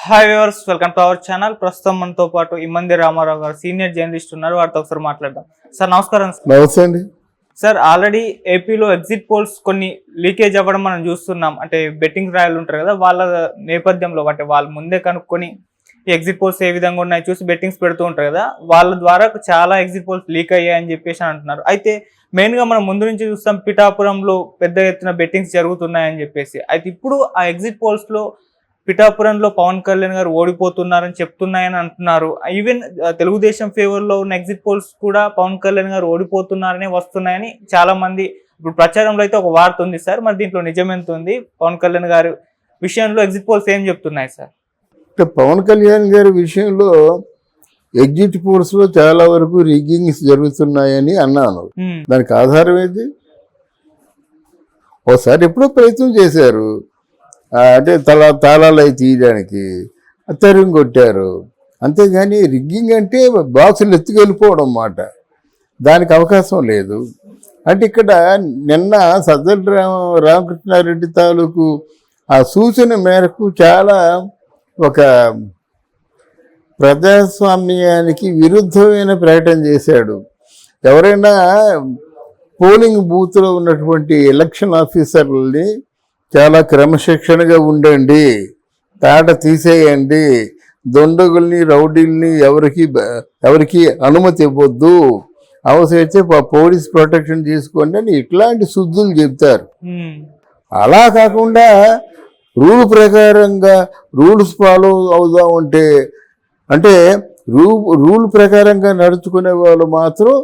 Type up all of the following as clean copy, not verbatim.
Hi viewers, welcome to our channel. ప్రస్తుతం మనతో పాటు ఇమ్మంది రామారావు గారు సీనియర్ జర్నలిస్ట్ ఉన్నారు. వారితో ఒకసారి మాట్లాడదాం. సార్ నమస్కారం. నమస్తే అండి. సార్, ఆల్రెడీ ఏపీలో ఎగ్జిట్ పోల్స్ కొన్ని లీకేజ్ అవ్వడం మనం చూస్తున్నాం. అంటే బెట్టింగ్ రాయలు ఉంటారు కదా, వాళ్ళ నేపథ్యంలో అంటే వాళ్ళు ముందే కనుక్కొని ఈ ఎగ్జిట్ పోల్స్ ఏ విధంగా ఉన్నాయి చూసి బెట్టింగ్స్ పెడుతూ ఉంటారు కదా, వాళ్ళ ద్వారా చాలా ఎగ్జిట్ పోల్స్ లీక్ అయ్యాయని చెప్పేసి అంటున్నారు. అయితే మెయిన్గా మనం ముందు నుంచి చూస్తాం పిఠాపురంలో పెద్ద ఎత్తున బెట్టింగ్స్ జరుగుతున్నాయని చెప్పేసి. అయితే ఇప్పుడు ఆ ఎగ్జిట్ పోల్స్లో పిఠాపురంలో పవన్ కళ్యాణ్ గారు ఓడిపోతున్నారని చెప్తున్నాయని అంటున్నారు. ఈవెన్ తెలుగుదేశం ఫేవర్లో ఉన్న ఎగ్జిట్ పోల్స్ కూడా పవన్ కళ్యాణ్ గారు ఓడిపోతున్నారని వస్తున్నాయని చాలా మంది ఇప్పుడు ప్రచారంలో అయితే ఒక వార్త ఉంది సార్. మరి దీంట్లో నిజమెంత ఉంది? పవన్ కళ్యాణ్ గారి విషయంలో ఎగ్జిట్ పోల్స్ ఏం చెప్తున్నాయి సార్? పవన్ కళ్యాణ్ గారి విషయంలో ఎగ్జిట్ పోల్స్ లో చాలా వరకు రిగ్గింగ్స్ జరుగుతున్నాయని అన్నాను. దానికి ఆధారం ఏంటి? ఒకసారి ఎప్పుడో ప్రయత్నం చేశారు, అంటే తాళాలు అవి తీయడానికి తరిం కొట్టారు. అంతేగాని రిగ్గింగ్ అంటే బాక్సులు ఎత్తుకెళ్ళిపోవడం అన్నమాట. దానికి అవకాశం లేదు. అంటే ఇక్కడ నిన్న సజ్జల రామకృష్ణారెడ్డి తాలూకు ఆ సూచన మేరకు చాలా ఒక ప్రజాస్వామ్యానికి విరుద్ధమైన ప్రకటన చేశాడు. ఎవరైనా పోలింగ్ బూత్లో ఉన్నటువంటి ఎలక్షన్ ఆఫీసర్లని చాలా క్రమశిక్షణగా ఉండండి, తాట తీసేయండి, దొండగుల్ని రౌడీల్ని ఎవరికి అనుమతి ఇవ్వద్దు, అవసరమైతే పోలీస్ ప్రొటెక్షన్ తీసుకోండి అని ఇట్లాంటి శుద్ధులు చెప్తారు. అలా కాకుండా రూల్ ప్రకారంగా రూల్స్ ఫాలో అవుదామంటే అంటే రూల్ ప్రకారంగా నడుచుకునే వాళ్ళు మాత్రం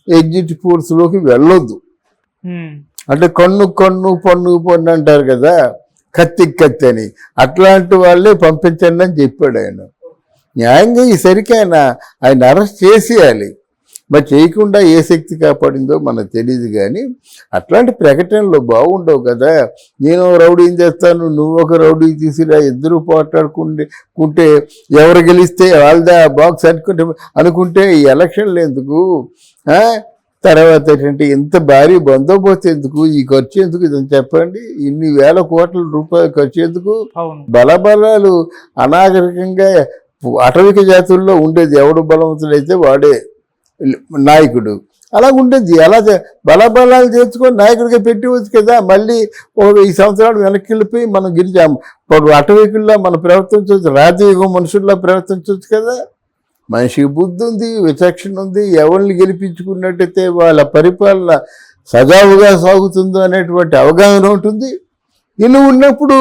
ఎగ్జిట్ పోల్స్లోకి వెళ్ళొద్దు. అంటే కన్ను పన్ను అంటారు కదా, కత్తి అని, అట్లాంటి వాళ్ళే పంపించండి అని చెప్పాడు ఆయన. న్యాయంగా ఈసరికి ఆయన అరెస్ట్ చేసేయాలి. మరి చేయకుండా ఏ శక్తి కాపాడిందో మనకు తెలియదు. కానీ అట్లాంటి ప్రకటనలు బాగుండవు కదా. నేను రౌడీని చేస్తాను, నువ్వు ఒక రౌడీ తీసిరా, ఇద్దరు పోట్లాడుకుంటే ఎవరు గెలిస్తే వాళ్ళదా బాక్స్ అనుకుంటే ఈ ఎలక్షన్లు ఎందుకు? తర్వాత ఏంటంటే ఇంత భారీ బందోబస్తు ఎందుకు? ఈ ఖర్చు ఎందుకు? ఇదని చెప్పండి. ఇన్ని వేల కోట్ల రూపాయలు ఖర్చు ఎందుకు? బలబలాలు అనాగరికంగా అటవిక జాతుల్లో ఉండేది. ఎవడు బలవంతుడైతే వాడే నాయకుడు. అలా ఉండేది. అలా బలబలాలు చేర్చుకొని నాయకుడిగా పెట్టవచ్చు కదా. మళ్ళీ ఈ సంవత్సరాలు వెనక్కి వెళ్ళిపోయి మనం గిరిజాము అటవికుల్లా మనం ప్రవర్తించవచ్చు, రాజయుగం మనుషుల్లా ప్రవర్తించవచ్చు కదా. మనిషికి బుద్ధి ఉంది, విచక్షణ ఉంది. ఎవరిని గెలిపించుకున్నట్టయితే వాళ్ళ పరిపాలన సజావుగా సాగుతుందో అనేటువంటి అవగాహన ఉంటుంది. ఇన్ని ఉన్నప్పుడు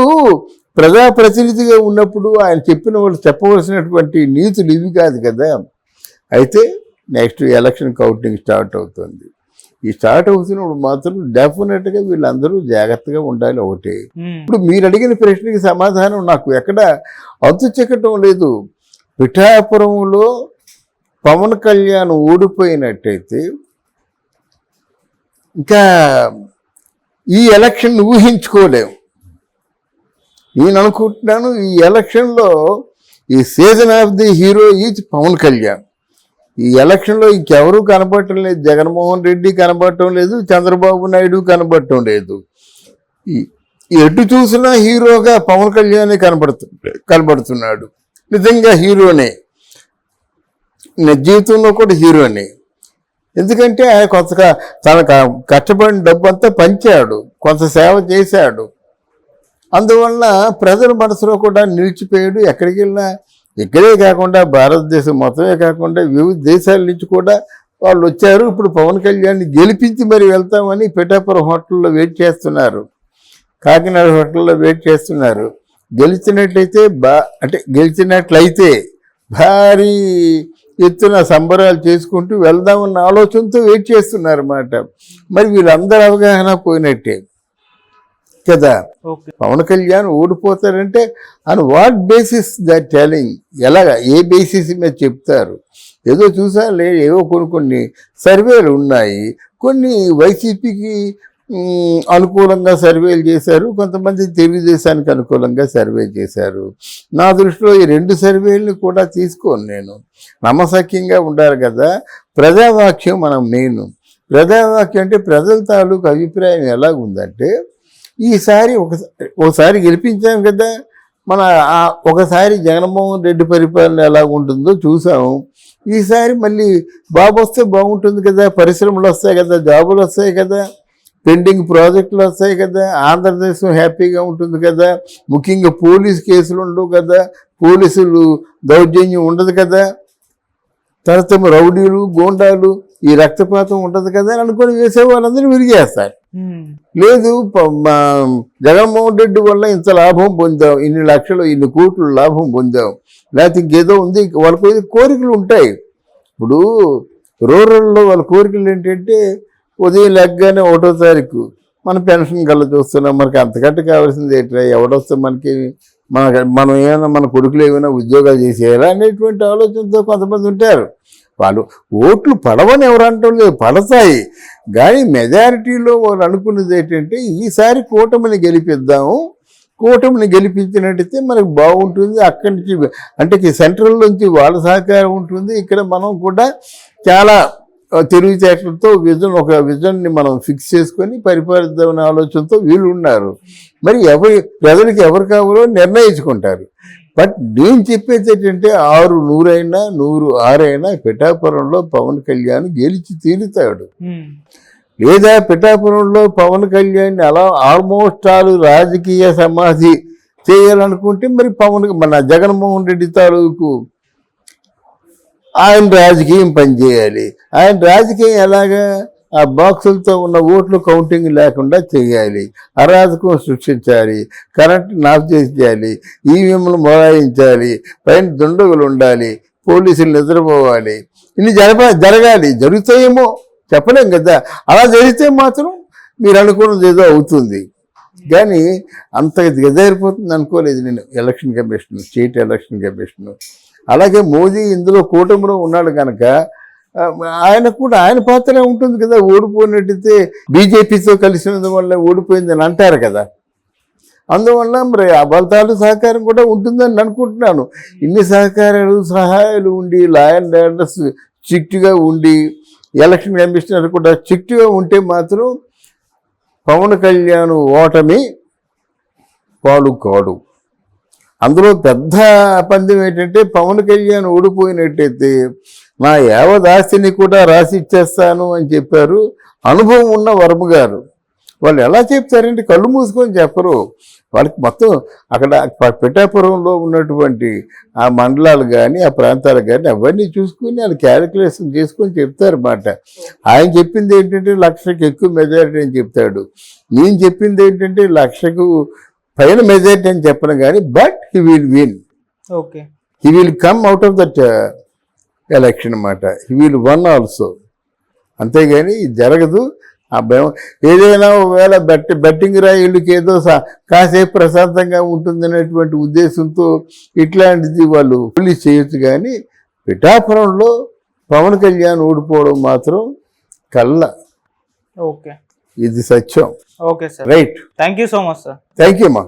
ప్రజాప్రతినిధిగా ఉన్నప్పుడు ఆయన చెప్పిన వాళ్ళు చెప్పవలసినటువంటి నీతులు ఇవి కాదు కదా. అయితే నెక్స్ట్ ఎలక్షన్ కౌంటింగ్ స్టార్ట్ అవుతుంది. ఈ స్టార్ట్ అవుతున్నప్పుడు మాత్రం డెఫినెట్గా వీళ్ళందరూ జాగ్రత్తగా ఉండాలి. ఒకటి, ఇప్పుడు మీరు అడిగిన ప్రశ్నకి సమాధానం నాకు ఎక్కడ అంతు చెక్కటం లేదు. పిఠాపురంలో పవన్ కళ్యాణ్ ఓడిపోయినట్టయితే ఇంకా ఈ ఎలక్షన్ ఊహించుకోలేము. నేను అనుకుంటున్నాను ఈ ఎలక్షన్లో ఈ season of the hero is Pawan Kalyan. ఈ ఎలక్షన్లో ఇంకెవరూ కనబడటం లేదు. జగన్మోహన్ రెడ్డి కనబడటం లేదు, చంద్రబాబు నాయుడు కనబడటం లేదు. ఎటు చూసినా హీరోగా పవన్ కళ్యాణ్ కనబడుతున్నాడు. నిజంగా హీరోనే, జీవితంలో కూడా హీరోనే. ఎందుకంటే ఆయన కొంత తనకు కష్టపడిన డబ్బు అంతా పంచాడు, కొంత సేవ చేశాడు. అందువల్ల ప్రజల మనసులో కూడా నిలిచిపోయాడు. ఎక్కడికి వెళ్ళినా, ఇక్కడే కాకుండా భారతదేశం మొత్తమే కాకుండా వివిధ దేశాల నుంచి కూడా వాళ్ళు వచ్చారు. ఇప్పుడు పవన్ కళ్యాణ్ని గెలిపించి మరి వెళ్తామని పిఠాపురం హోటల్లో వెయిట్ చేస్తున్నారు, కాకినాడ హోటల్లో వెయిట్ చేస్తున్నారు. గెలిచినట్లయితే భారీ ఎత్తున సంబరాలు చేసుకుంటూ వెళ్దామన్న ఆలోచనతో వెయిట్ చేస్తున్నారు అన్నమాట. మరి వీళ్ళందరూ అవగాహన పోయినట్టే కదా. పవన్ కళ్యాణ్ ఓడిపోతారంటే on what basis that telling? ఎలాగా, ఏ బేసిస్ మీద చెప్తారు? ఏదో చూసాలే, ఏవో కొన్ని సర్వేలు ఉన్నాయి. కొన్ని వైసీపీకి అనుకూలంగా సర్వేలు చేశారు, కొంతమంది తెలుగుదేశానికి అనుకూలంగా సర్వే చేశారు. నా దృష్టిలో ఈ రెండు సర్వేలను కూడా తీసుకోను నేను. నమ్మశక్యంగా ఉండాలి కదా. ప్రజావాక్యం మనం మెయిన్. ప్రజావాక్యం అంటే ప్రజల తాలూకు అభిప్రాయం ఎలాగుందంటే, ఈసారి ఒకసారి గెలిపించాం కదా, మన ఒకసారి జగన్మోహన్ రెడ్డి పరిపాలన ఎలా ఉంటుందో చూసాము. ఈసారి మళ్ళీ బాబు వస్తే బాగుంటుంది కదా, పరిశ్రమలు వస్తాయి కదా, జాబులు వస్తాయి కదా, పెండింగ్ ప్రాజెక్టులు వస్తాయి కదా, ఆంధ్రదేశం హ్యాపీగా ఉంటుంది కదా, ముఖ్యంగా పోలీస్ కేసులు ఉండవు కదా, పోలీసులు దౌర్జన్యం ఉండదు కదా, తర్వాత రౌడీలు గోండాలు ఈ రక్తపాతం ఉండదు కదా అని అనుకొని వేసే వాళ్ళందరూ విరిగేస్తారు. లేదు జగన్మోహన్ రెడ్డి వల్ల ఇంత లాభం పొందాం, ఇన్ని లక్షలు ఇన్ని కోట్లు లాభం పొందాం, లేకపోతే ఇంకేదో ఉంది, వాళ్ళకి కోరికలు ఉంటాయి. ఇప్పుడు రూరల్లో వాళ్ళ కోరికలు ఏంటంటే ఉదయం లెగ్గానే 1వ తారీఖు మన పెన్షన్ కల్లా చూస్తున్నాం, మనకి అంతకంటే కావాల్సింది ఏంటంటే ఎవడొస్తే మనకి మనం ఏమైనా మన కొడుకులు ఏమైనా ఉద్యోగాలు చేసేయాలా అనేటువంటి ఆలోచనతో కొంతమంది ఉంటారు. వాళ్ళు ఓట్లు పడవని ఎవరు అంటారు లేదు, పడతాయి. కానీ మెజారిటీలో వాళ్ళు అనుకున్నది ఏంటంటే ఈసారి కూటమిని గెలిపిద్దాము, కూటమిని గెలిపించినట్టయితే మనకు బాగుంటుంది. అక్కడి నుంచి అంటే సెంట్రల్ నుంచి వాళ్ళ సహకారం ఉంటుంది, ఇక్కడ మనం కూడా చాలా తెలివితేటలతో ఒక విజన్ని మనం ఫిక్స్ చేసుకొని పరిపాలిద్దామనే ఆలోచనతో వీళ్ళు ఉన్నారు. మరి ప్రజలకు ఎవరు కావాలో నిర్ణయించుకుంటారు. బట్ నేను చెప్పేది ఏంటంటే 600 అయినా 106 అయినా పిఠాపురంలో పవన్ కళ్యాణ్ గెలిచి తీరుతాడు. లేదా పిఠాపురంలో పవన్ కళ్యాణ్ అలా ఆల్మోస్ట్ రాజకీయ సమాధి చేయాలనుకుంటే మరి మన జగన్మోహన్ రెడ్డి తాలూకు ఆయన రాజకీయం పనిచేయాలి. ఆయన రాజకీయం ఎలాగా ఆ బాక్సులతో ఉన్న ఓట్లు కౌంటింగ్ లేకుండా చేయాలి, అరాజకం సృష్టించాలి, కరెంట్ ఆఫ్ చేయాలి, ఈవీఎంలు మొరాయించాలి, పైన దుండగులు ఉండాలి, పోలీసులు నిద్రపోవాలి, ఇన్ని జరగాలి. జరుగుతాయేమో చెప్పలేం కదా. అలా జరిగితే మాత్రం మీరు అనుకున్నది ఏదో అవుతుంది. కానీ అంత గదిరిపోతుంది అనుకోలేదు నేను. Election commission, state election commission, అలాగే మోదీ ఇందులో కూటమిలో ఉన్నాడు కనుక ఆయన పాత్ర ఉంటుంది కదా. ఓడిపోయినట్టయితే బీజేపీతో కలిసినందు వల్ల ఓడిపోయిందని అంటారు కదా. అందువల్ల మరి ఆ బలతాలు సహకారం కూడా ఉంటుందని అనుకుంటున్నాను. ఇన్ని సహాయాలు ఉండి, లా అండ్ ఆర్డర్స్ స్ట్రిక్ట్గా ఉండి, ఎలక్షన్ కమిషనర్ కూడా స్ట్రిక్ట్గా ఉంటే మాత్రం పవన్ కళ్యాణ్ ఓటమి పాడు కాడు. అందులో పెద్ద పందెం ఏంటంటే పవన్ కళ్యాణ్ ఓడిపోయినట్టయితే నా యావదాస్తిని కూడా రాసి ఇచ్చేస్తాను అని చెప్పారు అనుభవం ఉన్న వర్మ గారు. వాళ్ళు ఎలా చెప్తారంటే కళ్ళు మూసుకొని చెప్పరు. వాళ్ళకి మొత్తం అక్కడ పిఠాపురంలో ఉన్నటువంటి ఆ మండలాలు కానీ ఆ ప్రాంతాలు కానీ అవన్నీ చూసుకుని వాళ్ళు క్యాలిక్యులేషన్ చేసుకొని చెప్తారు మాట. ఆయన చెప్పింది ఏంటంటే 1,00,000కి ఎక్కువ మెజారిటీ అని చెప్తాడు. నేను చెప్పింది ఏంటంటే 1,00,000కు పైన మెజారిటీ అని చెప్పను కానీ but he will win. Okay, he will come out of that election అన్నమాట. He will won also. అంతేగాని ఇది జరగదు. ఆ భయం ఏదైనా ఒకవేళ బెట్టింగ్ రాయిళ్ళకి ఏదో కాసేపు ప్రశాంతంగా ఉంటుందనేటువంటి ఉద్దేశంతో ఇట్లాంటిది వాళ్ళు పోలీస్ చేయొచ్చు. కానీ పిఠాపురంలో పవన్ కళ్యాణ్ ఓడిపోవడం మాత్రం కళ్ళ. ఓకే, ఇది సత్యం. Okay sir, right. Thank you so much sir. Thank you అమ్మా.